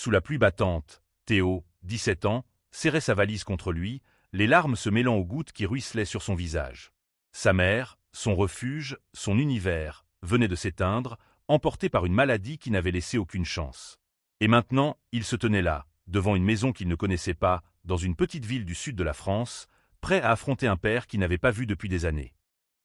Sous la pluie battante, Théo, 17 ans, serrait sa valise contre lui, les larmes se mêlant aux gouttes qui ruisselaient sur son visage. Sa mère, son refuge, son univers, venaient de s'éteindre, emportés par une maladie qui n'avait laissé aucune chance. Et maintenant, il se tenait là, devant une maison qu'il ne connaissait pas, dans une petite ville du sud de la France, prêt à affronter un père qu'il n'avait pas vu depuis des années.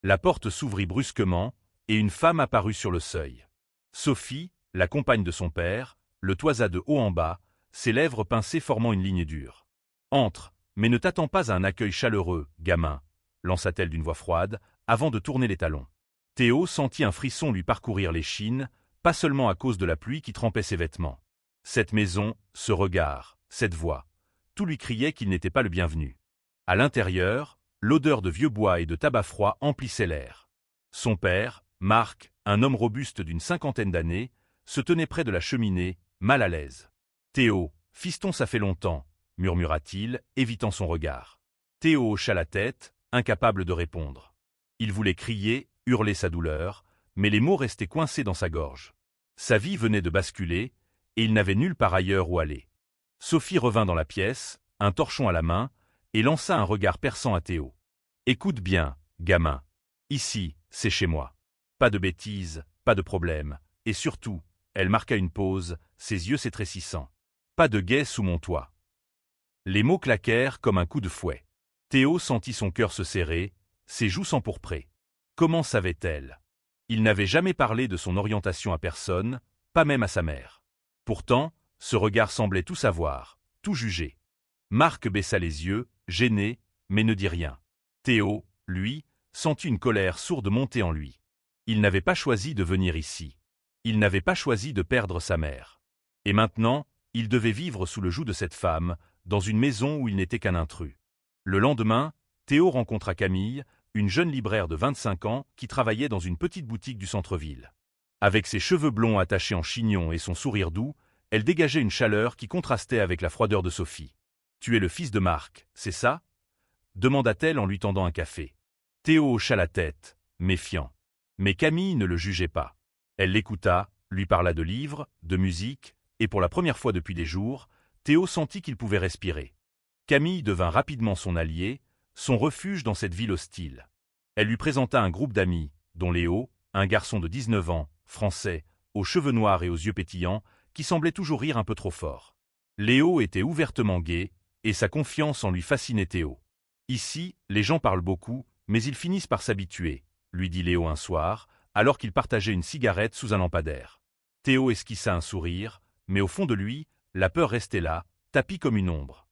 La porte s'ouvrit brusquement, et une femme apparut sur le seuil. Sophie, la compagne de son père, le toisa de haut en bas, ses lèvres pincées formant une ligne dure. « Entre, mais ne t'attends pas à un accueil chaleureux, gamin », lança-t-elle d'une voix froide, avant de tourner les talons. Théo sentit un frisson lui parcourir l'échine, pas seulement à cause de la pluie qui trempait ses vêtements. Cette maison, ce regard, cette voix, tout lui criait qu'il n'était pas le bienvenu. À l'intérieur, l'odeur de vieux bois et de tabac froid emplissait l'air. Son père, Marc, un homme robuste d'une 50aine d'années, se tenait près de la cheminée, mal à l'aise. « Théo, fiston, ça fait longtemps », murmura-t-il, évitant son regard. Théo hocha la tête, incapable de répondre. Il voulait crier, hurler sa douleur, mais les mots restaient coincés dans sa gorge. Sa vie venait de basculer, et il n'avait nulle part ailleurs où aller. Sophie revint dans la pièce, un torchon à la main, et lança un regard perçant à Théo. « Écoute bien, gamin. Ici, c'est chez moi. Pas de bêtises, pas de problème, et surtout, elle marqua une pause, ses yeux s'étrécissant. Pas de guet sous mon toit. » Les mots claquèrent comme un coup de fouet. Théo sentit son cœur se serrer, ses joues s'empourpraient. Comment savait-elle? Il n'avait jamais parlé de son orientation à personne, pas même à sa mère. Pourtant, ce regard semblait tout savoir, tout juger. Marc baissa les yeux, gêné, mais ne dit rien. Théo, lui, sentit une colère sourde monter en lui. Il n'avait pas choisi de venir ici. Il n'avait pas choisi de perdre sa mère. Et maintenant, il devait vivre sous le joug de cette femme, dans une maison où il n'était qu'un intrus. Le lendemain, Théo rencontra Camille, une jeune libraire de 25 ans qui travaillait dans une petite boutique du centre-ville. Avec ses cheveux blonds attachés en chignon et son sourire doux, elle dégageait une chaleur qui contrastait avec la froideur de Sophie. « Tu es le fils de Marc, c'est ça ?» demanda-t-elle en lui tendant un café. Théo hocha la tête, méfiant. Mais Camille ne le jugeait pas. Elle l'écouta, lui parla de livres, de musique, et pour la première fois depuis des jours, Théo sentit qu'il pouvait respirer. Camille devint rapidement son allié, son refuge dans cette ville hostile. Elle lui présenta un groupe d'amis, dont Léo, un garçon de 19 ans, français, aux cheveux noirs et aux yeux pétillants, qui semblait toujours rire un peu trop fort. Léo était ouvertement gai, et sa confiance en lui fascinait Théo. « Ici, les gens parlent beaucoup, mais ils finissent par s'habituer », lui dit Léo un soir, alors qu'il partageait une cigarette sous un lampadaire. Théo esquissa un sourire, mais au fond de lui, la peur restait là, tapie comme une ombre.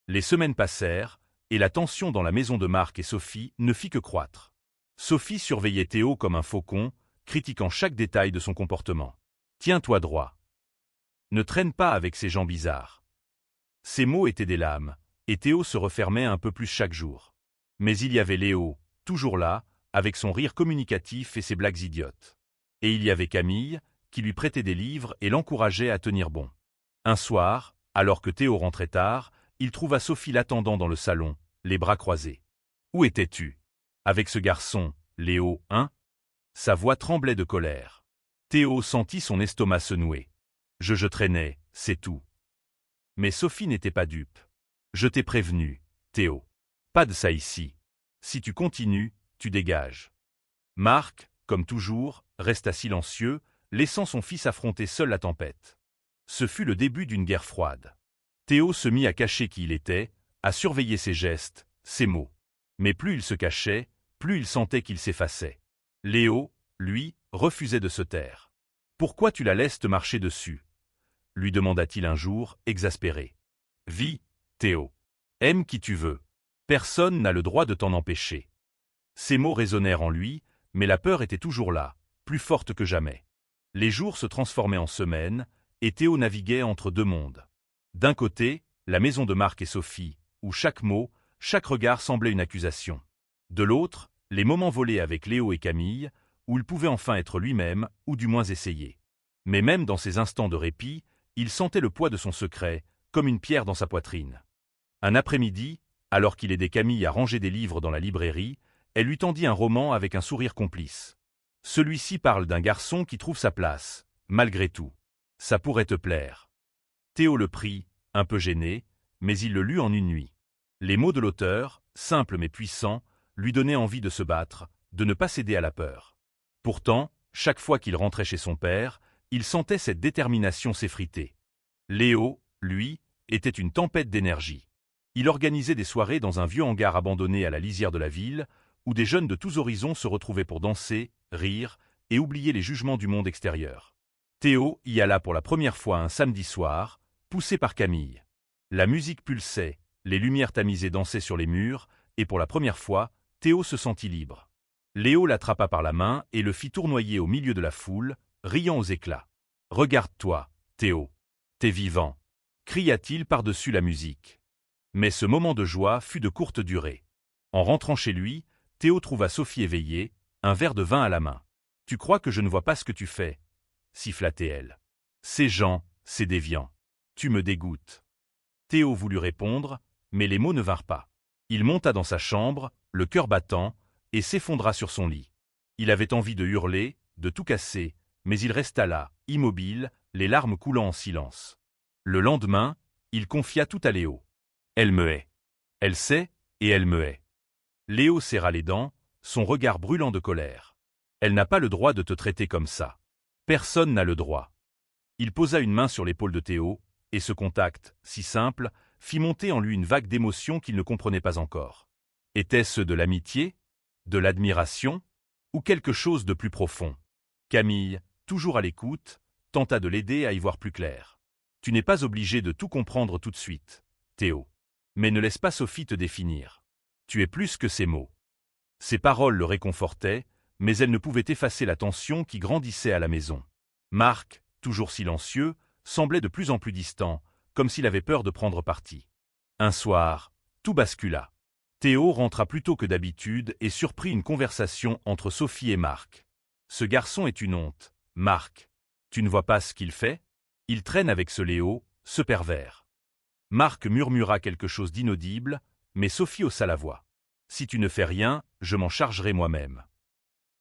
Les semaines passèrent, et la tension dans la maison de Marc et Sophie ne fit que croître. Sophie surveillait Théo comme un faucon, critiquant chaque détail de son comportement. « Tiens-toi droit. Ne traîne pas avec ces gens bizarres. » Ces mots étaient des lames, et Théo se refermait un peu plus chaque jour. Mais il y avait Léo, toujours là, avec son rire communicatif et ses blagues idiotes. Et il y avait Camille, qui lui prêtait des livres et l'encourageait à tenir bon. Un soir, alors que Théo rentrait tard, il trouva Sophie l'attendant dans le salon, les bras croisés. « Où étais-tu? Avec ce garçon, Léo, hein ?» Sa voix tremblait de colère. Théo sentit son estomac se nouer. « Je traînais, c'est tout. » Mais Sophie n'était pas dupe. « Je t'ai prévenu, Théo. Pas de ça ici. Si tu continues, tu dégages. » Marc, comme toujours, resta silencieux, laissant son fils affronter seul la tempête. Ce fut le début d'une guerre froide. Théo se mit à cacher qui il était, à surveiller ses gestes, ses mots. Mais plus il se cachait, plus il sentait qu'il s'effaçait. Léo, lui, refusait de se taire. « Pourquoi tu la laisses te marcher dessus ?» lui demanda-t-il un jour, exaspéré. « Vis, Théo. Aime qui tu veux. Personne n'a le droit de t'en empêcher. » Ces mots résonnèrent en lui, mais la peur était toujours là, plus forte que jamais. Les jours se transformaient en semaines, et Théo naviguait entre deux mondes. D'un côté, la maison de Marc et Sophie, où chaque mot, chaque regard semblait une accusation. De l'autre, les moments volés avec Léo et Camille, où il pouvait enfin être lui-même, ou du moins essayer. Mais même dans ces instants de répit, il sentait le poids de son secret, comme une pierre dans sa poitrine. Un après-midi, alors qu'il aidait Camille à ranger des livres dans la librairie, elle lui tendit un roman avec un sourire complice. Celui-ci parle d'un garçon qui trouve sa place, malgré tout. Ça pourrait te plaire. Théo le prit, un peu gêné, mais il le lut en une nuit. Les mots de l'auteur, simples mais puissants, lui donnaient envie de se battre, de ne pas céder à la peur. Pourtant, chaque fois qu'il rentrait chez son père, il sentait cette détermination s'effriter. Léo, lui, était une tempête d'énergie. Il organisait des soirées dans un vieux hangar abandonné à la lisière de la ville, où des jeunes de tous horizons se retrouvaient pour danser, rire et oublier les jugements du monde extérieur. Théo y alla pour la première fois un samedi soir, poussé par Camille. La musique pulsait, les lumières tamisées dansaient sur les murs, et pour la première fois, Théo se sentit libre. Léo l'attrapa par la main et le fit tournoyer au milieu de la foule, riant aux éclats. « Regarde-toi, Théo. T'es vivant !» cria-t-il par-dessus la musique. Mais ce moment de joie fut de courte durée. En rentrant chez lui, Théo trouva Sophie éveillée, un verre de vin à la main. « Tu crois que je ne vois pas ce que tu fais ?» siffla-t-elle. « Ces gens, c'est déviant. Tu me dégoûtes. » Théo voulut répondre, mais les mots ne vinrent pas. Il monta dans sa chambre, le cœur battant, et s'effondra sur son lit. Il avait envie de hurler, de tout casser, mais il resta là, immobile, les larmes coulant en silence. Le lendemain, il confia tout à Léo. « Elle me hait. Elle sait, et elle me hait. » Léo serra les dents, son regard brûlant de colère. « Elle n'a pas le droit de te traiter comme ça. Personne n'a le droit. » Il posa une main sur l'épaule de Théo, et ce contact, si simple, fit monter en lui une vague d'émotions qu'il ne comprenait pas encore. Était-ce de l'amitié, de l'admiration, ou quelque chose de plus profond? Camille, toujours à l'écoute, tenta de l'aider à y voir plus clair. « Tu n'es pas obligé de tout comprendre tout de suite, Théo. Mais ne laisse pas Sophie te définir. Tu es plus que ces mots. » Ces paroles le réconfortaient, mais elles ne pouvaient effacer la tension qui grandissait à la maison. Marc, toujours silencieux, semblait de plus en plus distant, comme s'il avait peur de prendre parti. Un soir, tout bascula. Théo rentra plus tôt que d'habitude et surprit une conversation entre Sophie et Marc. « Ce garçon est une honte, Marc. Tu ne vois pas ce qu'il fait? Il traîne avec ce Léo, ce pervers. » Marc murmura quelque chose d'inaudible, mais Sophie haussa la voix. « Si tu ne fais rien, je m'en chargerai moi-même. »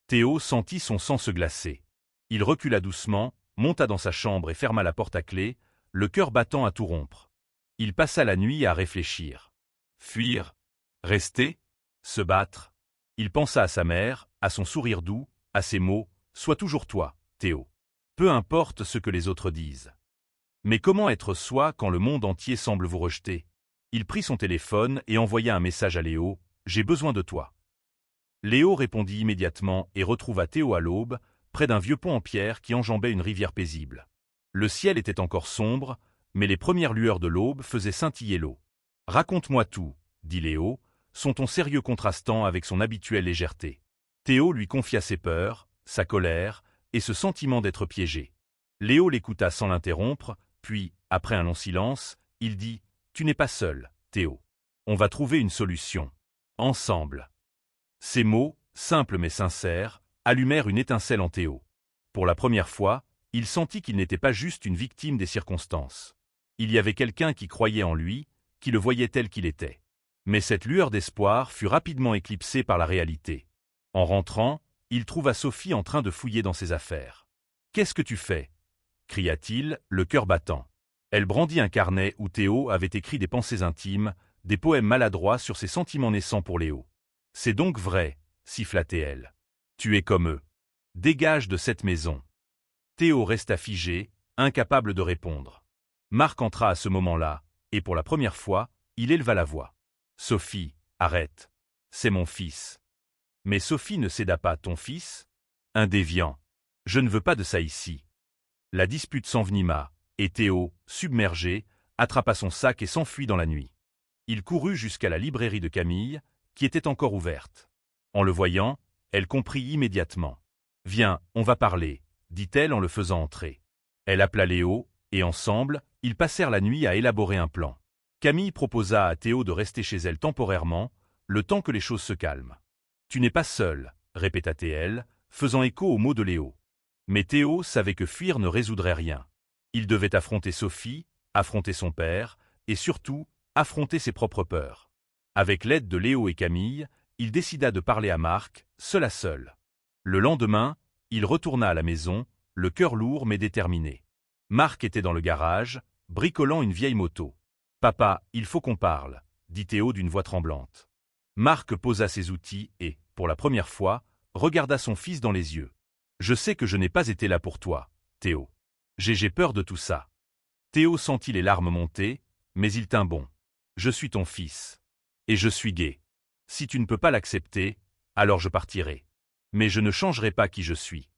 Théo sentit son sang se glacer. Il recula doucement, monta dans sa chambre et ferma la porte à clé, le cœur battant à tout rompre. Il passa la nuit à réfléchir. Fuir? Rester? Se battre? Il pensa à sa mère, à son sourire doux, à ses mots « Sois toujours toi, Théo. Peu importe ce que les autres disent. » Mais comment être soi quand le monde entier semble vous rejeter? Il prit son téléphone et envoya un message à Léo « J'ai besoin de toi. » Léo répondit immédiatement et retrouva Théo à l'aube, près d'un vieux pont en pierre qui enjambait une rivière paisible. Le ciel était encore sombre, mais les premières lueurs de l'aube faisaient scintiller l'eau. « Raconte-moi tout, » dit Léo, son ton sérieux contrastant avec son habituelle légèreté. Théo lui confia ses peurs, sa colère et ce sentiment d'être piégé. Léo l'écouta sans l'interrompre, puis, après un long silence, il dit « Tu n'es pas seul, Théo. On va trouver une solution. Ensemble. » Ces mots, simples mais sincères, allumèrent une étincelle en Théo. Pour la première fois, il sentit qu'il n'était pas juste une victime des circonstances. Il y avait quelqu'un qui croyait en lui, qui le voyait tel qu'il était. Mais cette lueur d'espoir fut rapidement éclipsée par la réalité. En rentrant, il trouva Sophie en train de fouiller dans ses affaires. « Qu'est-ce que tu fais » cria-t-il, le cœur battant. Elle brandit un carnet où Théo avait écrit des pensées intimes, des poèmes maladroits sur ses sentiments naissants pour Léo. « C'est donc vrai, siffla-t-elle. Tu es comme eux. Dégage de cette maison. » Théo resta figé, incapable de répondre. Marc entra à ce moment-là, et pour la première fois, il éleva la voix. « Sophie, arrête. C'est mon fils. » Mais Sophie ne céda pas. « Ton fils ? Un déviant. Je ne veux pas de ça ici. » La dispute s'envenima, et Théo, submergé, attrapa son sac et s'enfuit dans la nuit. Il courut jusqu'à la librairie de Camille, qui était encore ouverte. En le voyant, elle comprit immédiatement. « Viens, on va parler, » dit-elle en le faisant entrer. Elle appela Léo, et ensemble, ils passèrent la nuit à élaborer un plan. Camille proposa à Théo de rester chez elle temporairement, le temps que les choses se calment. « Tu n'es pas seul, » répéta-t-elle, faisant écho aux mots de Léo. Mais Théo savait que fuir ne résoudrait rien. Il devait affronter Sophie, affronter son père, et surtout, affronter ses propres peurs. Avec l'aide de Léo et Camille, il décida de parler à Marc, seul à seul. Le lendemain, il retourna à la maison, le cœur lourd mais déterminé. Marc était dans le garage, bricolant une vieille moto. « Papa, il faut qu'on parle », dit Théo d'une voix tremblante. Marc posa ses outils et, pour la première fois, regarda son fils dans les yeux. « Je sais que je n'ai pas été là pour toi, Théo. J'ai peur de tout ça. » Théo sentit les larmes monter, mais il tint bon. « Je suis ton fils. Et je suis gai. Si tu ne peux pas l'accepter, alors je partirai. Mais je ne changerai pas qui je suis. »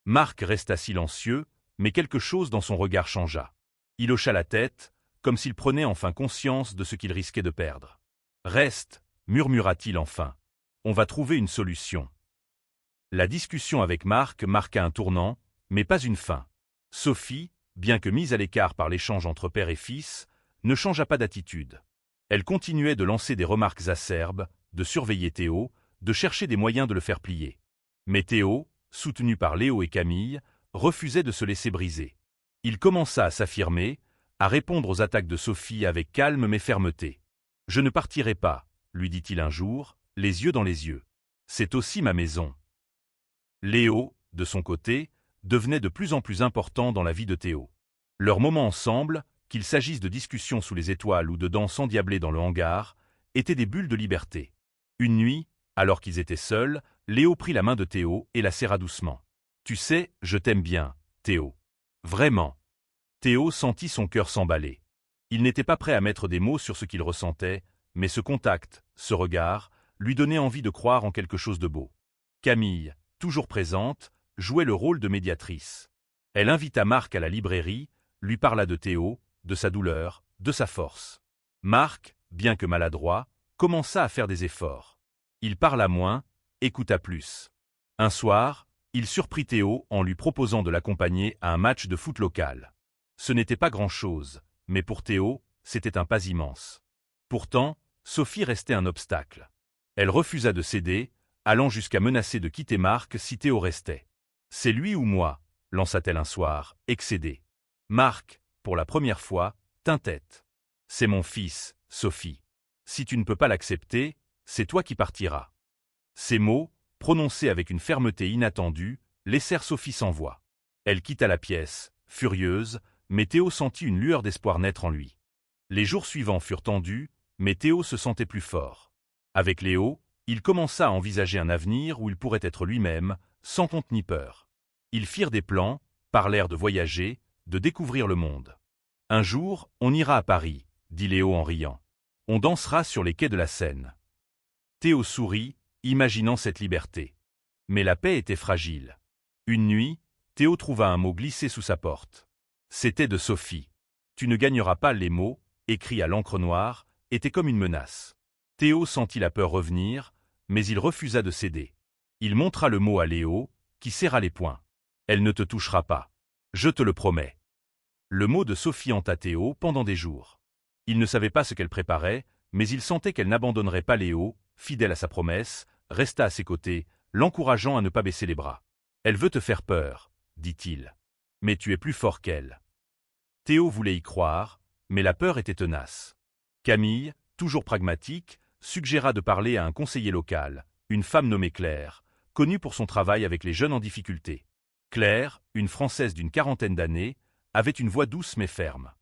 Marc resta silencieux, mais quelque chose dans son regard changea. Il hocha la tête, comme s'il prenait enfin conscience de ce qu'il risquait de perdre. « Reste, » murmura-t-il enfin. « On va trouver une solution. » La discussion avec Marc marqua un tournant, mais pas une fin. Sophie, bien que mise à l'écart par l'échange entre père et fils, ne changea pas d'attitude. Elle continuait de lancer des remarques acerbes, de surveiller Théo, de chercher des moyens de le faire plier. Mais Théo, soutenu par Léo et Camille, refusait de se laisser briser. Il commença à s'affirmer, à répondre aux attaques de Sophie avec calme mais fermeté. « Je ne partirai pas, » lui dit-il un jour, les yeux dans les yeux. « C'est aussi ma maison. » Léo, de son côté, devenait de plus en plus important dans la vie de Théo. Leurs moments ensemble, qu'il s'agisse de discussions sous les étoiles ou de danses endiablées dans le hangar, étaient des bulles de liberté. Une nuit, alors qu'ils étaient seuls, Léo prit la main de Théo et la serra doucement. « Tu sais, je t'aime bien, Théo. Vraiment. » Théo sentit son cœur s'emballer. Il n'était pas prêt à mettre des mots sur ce qu'il ressentait, mais ce contact, ce regard, lui donnait envie de croire en quelque chose de beau. Camille, toujours présente, jouait le rôle de médiatrice. Elle invita Marc à la librairie, lui parla de Théo, de sa douleur, de sa force. Marc, bien que maladroit, commença à faire des efforts. Il parla moins, écouta plus. Un soir, il surprit Théo en lui proposant de l'accompagner à un match de foot local. Ce n'était pas grand-chose, mais pour Théo, c'était un pas immense. Pourtant, Sophie restait un obstacle. Elle refusa de céder, allant jusqu'à menacer de quitter Marc si Théo restait. « C'est lui ou moi ?» lança-t-elle un soir, excédée. Marc, pour la première fois, tint tête. « C'est mon fils, Sophie. Si tu ne peux pas l'accepter, c'est toi qui partiras. » Ces mots, prononcés avec une fermeté inattendue, laissèrent Sophie sans voix. Elle quitta la pièce, furieuse, mais Théo sentit une lueur d'espoir naître en lui. Les jours suivants furent tendus, mais Théo se sentait plus fort. Avec Léo, il commença à envisager un avenir où il pourrait être lui-même, sans honte ni peur. Ils firent des plans, parlèrent de voyager, de découvrir le monde. « Un jour, on ira à Paris, » dit Léo en riant. « On dansera sur les quais de la Seine. » Théo sourit, imaginant cette liberté. Mais la paix était fragile. Une nuit, Théo trouva un mot glissé sous sa porte. C'était de Sophie. « Tu ne gagneras pas » les mots, écrits à l'encre noire, étaient comme une menace. Théo sentit la peur revenir, mais il refusa de céder. Il montra le mot à Léo, qui serra les poings. « Elle ne te touchera pas. Je te le promets. » Le mot de Sophie hanta Théo pendant des jours. Il ne savait pas ce qu'elle préparait, mais il sentait qu'elle n'abandonnerait pas Léo, fidèle à sa promesse, resta à ses côtés, l'encourageant à ne pas baisser les bras. « Elle veut te faire peur, » dit-il. « Mais tu es plus fort qu'elle. » Théo voulait y croire, mais la peur était tenace. Camille, toujours pragmatique, suggéra de parler à un conseiller local, une femme nommée Claire, connue pour son travail avec les jeunes en difficulté. Claire, une Française d'une quarantaine d'années, avait une voix douce mais ferme.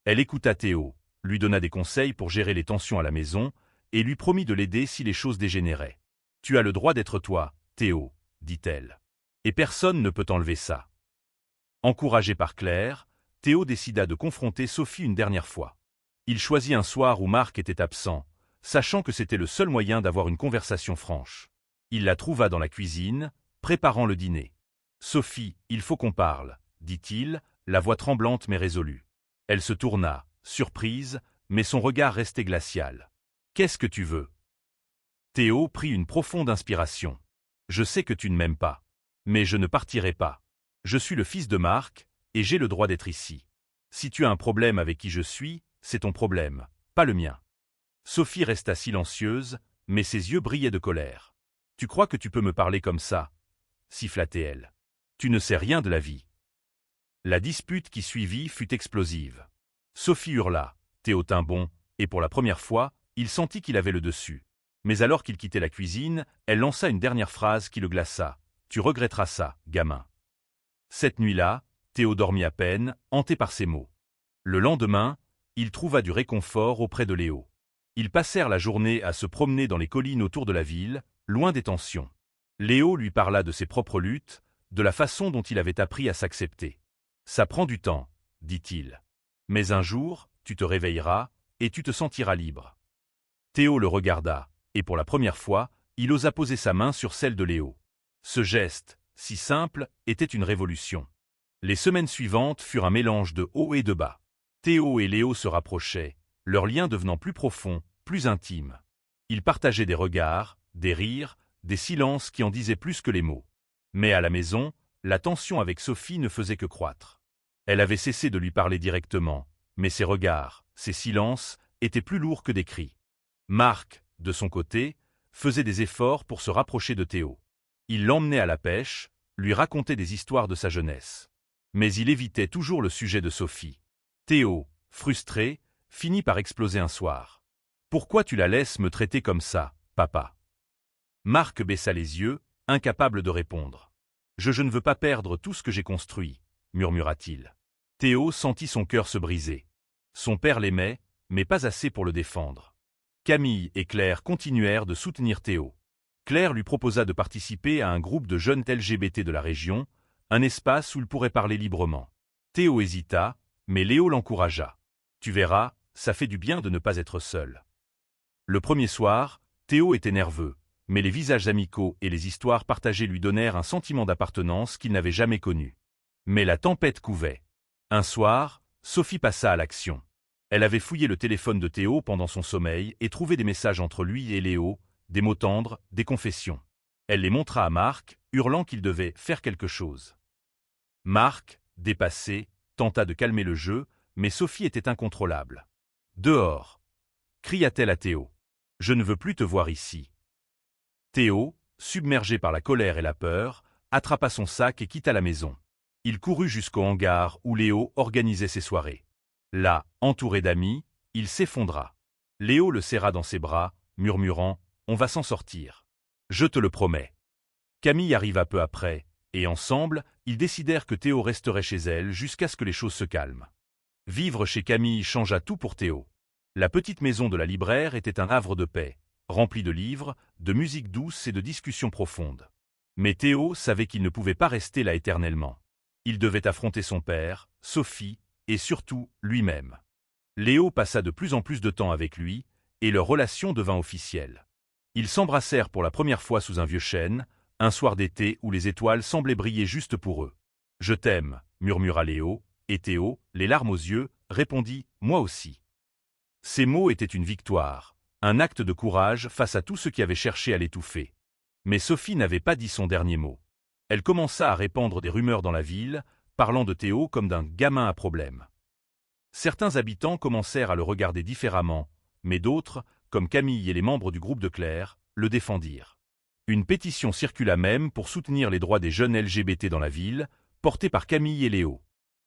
Elle écouta Théo, lui donna des conseils pour gérer les tensions à la maison, et lui promit de l'aider si les choses dégénéraient. « Tu as le droit d'être toi, Théo, » dit-elle. « Et personne ne peut t'enlever ça. » Encouragé par Claire, Théo décida de confronter Sophie une dernière fois. Il choisit un soir où Marc était absent, sachant que c'était le seul moyen d'avoir une conversation franche. Il la trouva dans la cuisine, préparant le dîner. « Sophie, il faut qu'on parle, » dit-il, la voix tremblante mais résolue. Elle se tourna, surprise, mais son regard restait glacial. « Qu'est-ce que tu veux ?» Théo prit une profonde inspiration. « Je sais que tu ne m'aimes pas. Mais je ne partirai pas. Je suis le fils de Marc, et j'ai le droit d'être ici. Si tu as un problème avec qui je suis, c'est ton problème, pas le mien. » Sophie resta silencieuse, mais ses yeux brillaient de colère. « Tu crois que tu peux me parler comme ça ?» siffla-t-elle. « Tu ne sais rien de la vie. » La dispute qui suivit fut explosive. Sophie hurla, Théo tint bon, et pour la première fois, il sentit qu'il avait le dessus. Mais alors qu'il quittait la cuisine, elle lança une dernière phrase qui le glaça. « Tu regretteras ça, gamin. » Cette nuit-là, Théo dormit à peine, hanté par ces mots. Le lendemain, il trouva du réconfort auprès de Léo. Ils passèrent la journée à se promener dans les collines autour de la ville, loin des tensions. Léo lui parla de ses propres luttes, de la façon dont il avait appris à s'accepter. « Ça prend du temps, dit-il. Mais un jour, tu te réveilleras, et tu te sentiras libre. » Théo le regarda, et pour la première fois, il osa poser sa main sur celle de Léo. Ce geste, si simple, était une révolution. Les semaines suivantes furent un mélange de haut et de bas. Théo et Léo se rapprochaient, leur lien devenant plus profond, plus intime. Ils partageaient des regards, des rires, des silences qui en disaient plus que les mots. Mais à la maison, la tension avec Sophie ne faisait que croître. Elle avait cessé de lui parler directement, mais ses regards, ses silences, étaient plus lourds que des cris. Marc, de son côté, faisait des efforts pour se rapprocher de Théo. Il l'emmenait à la pêche, lui racontait des histoires de sa jeunesse. Mais il évitait toujours le sujet de Sophie. Théo, frustré, finit par exploser un soir. « Pourquoi tu la laisses me traiter comme ça, papa ?» Marc baissa les yeux, incapable de répondre. « Je ne veux pas perdre tout ce que j'ai construit, » murmura-t-il. Théo sentit son cœur se briser. Son père l'aimait, mais pas assez pour le défendre. Camille et Claire continuèrent de soutenir Théo. Claire lui proposa de participer à un groupe de jeunes LGBT de la région, un espace où il pourrait parler librement. Théo hésita, mais Léo l'encouragea. « Tu verras, ça fait du bien de ne pas être seul. » Le premier soir, Théo était nerveux, mais les visages amicaux et les histoires partagées lui donnèrent un sentiment d'appartenance qu'il n'avait jamais connu. Mais la tempête couvait. Un soir, Sophie passa à l'action. Elle avait fouillé le téléphone de Théo pendant son sommeil et trouvé des messages entre lui et Léo, des mots tendres, des confessions. Elle les montra à Marc, hurlant qu'il devait faire quelque chose. Marc, dépassé, tenta de calmer le jeu, mais Sophie était incontrôlable. « Dehors !» cria-t-elle à Théo. « Je ne veux plus te voir ici. » Théo, submergé par la colère et la peur, attrapa son sac et quitta la maison. Il courut jusqu'au hangar où Léo organisait ses soirées. Là, entouré d'amis, il s'effondra. Léo le serra dans ses bras, murmurant « On va s'en sortir. Je te le promets. » Camille arriva peu après, et ensemble, ils décidèrent que Théo resterait chez elle jusqu'à ce que les choses se calment. Vivre chez Camille changea tout pour Théo. La petite maison de la libraire était un havre de paix, rempli de livres, de musique douce et de discussions profondes. Mais Théo savait qu'il ne pouvait pas rester là éternellement. Il devait affronter son père, Sophie, et surtout lui-même. Léo passa de plus en plus de temps avec lui, et leur relation devint officielle. Ils s'embrassèrent pour la première fois sous un vieux chêne, un soir d'été où les étoiles semblaient briller juste pour eux. « Je t'aime », murmura Léo, et Théo, les larmes aux yeux, répondit « Moi aussi ». Ces mots étaient une victoire, un acte de courage face à tout ce qui avait cherché à l'étouffer. Mais Sophie n'avait pas dit son dernier mot. Elle commença à répandre des rumeurs dans la ville, parlant de Théo comme d'un gamin à problème. Certains habitants commencèrent à le regarder différemment, mais d'autres, comme Camille et les membres du groupe de Claire, le défendirent. Une pétition circula même pour soutenir les droits des jeunes LGBT dans la ville, portée par Camille et Léo.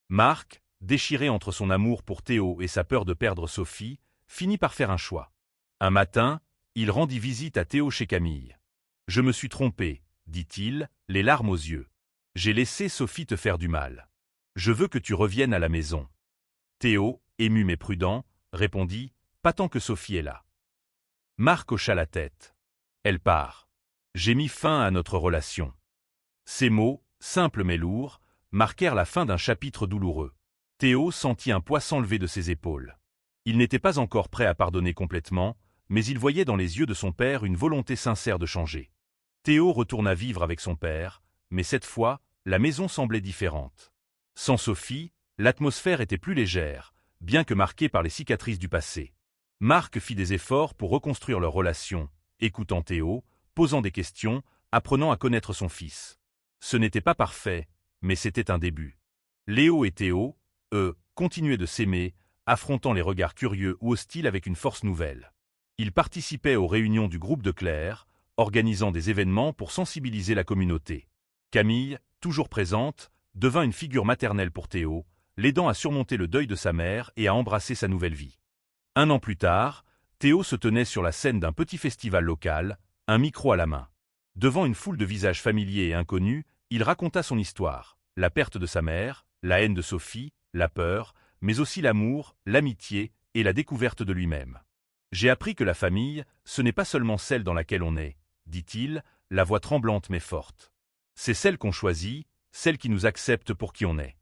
Marc, déchiré entre son amour pour Théo et sa peur de perdre Sophie, finit par faire un choix. Un matin, il rendit visite à Théo chez Camille. « Je me suis trompé, » dit-il, les larmes aux yeux. « J'ai laissé Sophie te faire du mal. Je veux que tu reviennes à la maison. » Théo, ému mais prudent, répondit « Pas tant que Sophie est là. » Marc hocha la tête. « Elle part. J'ai mis fin à notre relation. » Ces mots, simples mais lourds, marquèrent la fin d'un chapitre douloureux. Théo sentit un poids s'enlever de ses épaules. Il n'était pas encore prêt à pardonner complètement, mais il voyait dans les yeux de son père une volonté sincère de changer. Théo retourna vivre avec son père, mais cette fois, la maison semblait différente. Sans Sophie, l'atmosphère était plus légère, bien que marquée par les cicatrices du passé. Marc fit des efforts pour reconstruire leur relation, écoutant Théo, posant des questions, apprenant à connaître son fils. Ce n'était pas parfait, mais c'était un début. Léo et Théo, eux, continuaient de s'aimer, affrontant les regards curieux ou hostiles avec une force nouvelle. Ils participaient aux réunions du groupe de Claire, organisant des événements pour sensibiliser la communauté. Camille, toujours présente, devint une figure maternelle pour Théo, l'aidant à surmonter le deuil de sa mère et à embrasser sa nouvelle vie. 1 an plus tard, Théo se tenait sur la scène d'un petit festival local, un micro à la main. Devant une foule de visages familiers et inconnus, il raconta son histoire, la perte de sa mère, la haine de Sophie, la peur, mais aussi l'amour, l'amitié et la découverte de lui-même. J'ai appris que la famille, ce n'est pas seulement celle dans laquelle on est, dit-il, la voix tremblante mais forte. C'est celle qu'on choisit, celle qui nous accepte pour qui on est.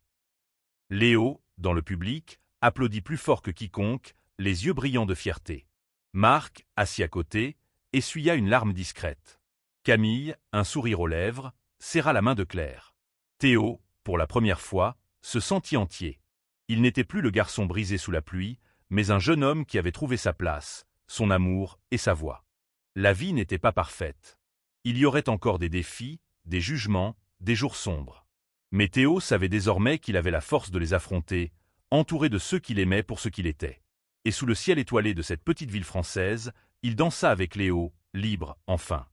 Léo, dans le public, applaudit plus fort que quiconque, les yeux brillants de fierté. Marc, assis à côté, essuya une larme discrète. Camille, un sourire aux lèvres, serra la main de Claire. Théo, pour la première fois, se sentit entier. Il n'était plus le garçon brisé sous la pluie, mais un jeune homme qui avait trouvé sa place, son amour et sa voix. La vie n'était pas parfaite. Il y aurait encore des défis, des jugements, des jours sombres. Mais Théo savait désormais qu'il avait la force de les affronter, entouré de ceux qu'il aimait pour ce qu'il était. Et sous le ciel étoilé de cette petite ville française, il dansa avec Léo, libre, enfin.